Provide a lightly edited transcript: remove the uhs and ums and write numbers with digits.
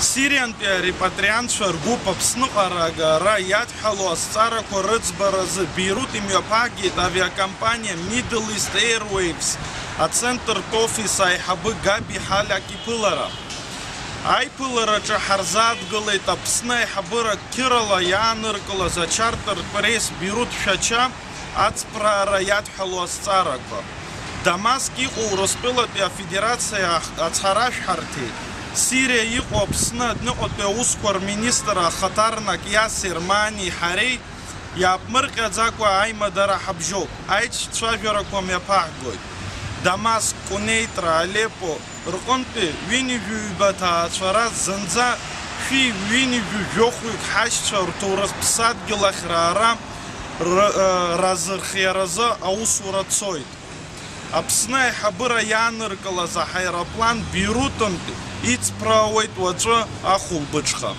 Сириантәи арепатриантцәа ргәыԥ Аԥсныҟа агара иадҳәало азҵаарақәа рыӡбаразы Бейрут имҩаԥаагеит авиакомпаниа Middle East Airways ацентртә офис аиҳабы Габи Ҳалиак иԥылара. Аиԥылараҿы ҳарзаадгылеит Аԥсны аиҳабыра қьырала иааныркылаз ачартертә рейс Бейрут Шәача ацԥраара иадҳәало азҵаарақәа. Дамаск иҟоу Урыстәылатәи афедерациа ацҳаражәҳәарҭеи, Сириа иҟоу Аԥсны адәныҟатәи аусқәа рминистр ахаҭарнак Иасер Маани ҳареи иааԥмырҟьаӡакәа аимадара ҳабжьоуп, аиҿцәажәарақәа мҩаԥаҳгоит. Дамаск, Кунеитра, Алеппо рҟынтәи ҩынҩажәаҩба ҭаацәара зынӡа ҩынҩажәаҩ-жәохәҩык ҳашьцәа рҭоурых-ԥсадгьыл ахь раара разырхиаразы аусура цоит. Аԥсны аиҳабыра иааныркылаз аҳаирплан Бейрутынтәи иҵԥраауеит уаҵәы ахәылбыҽха.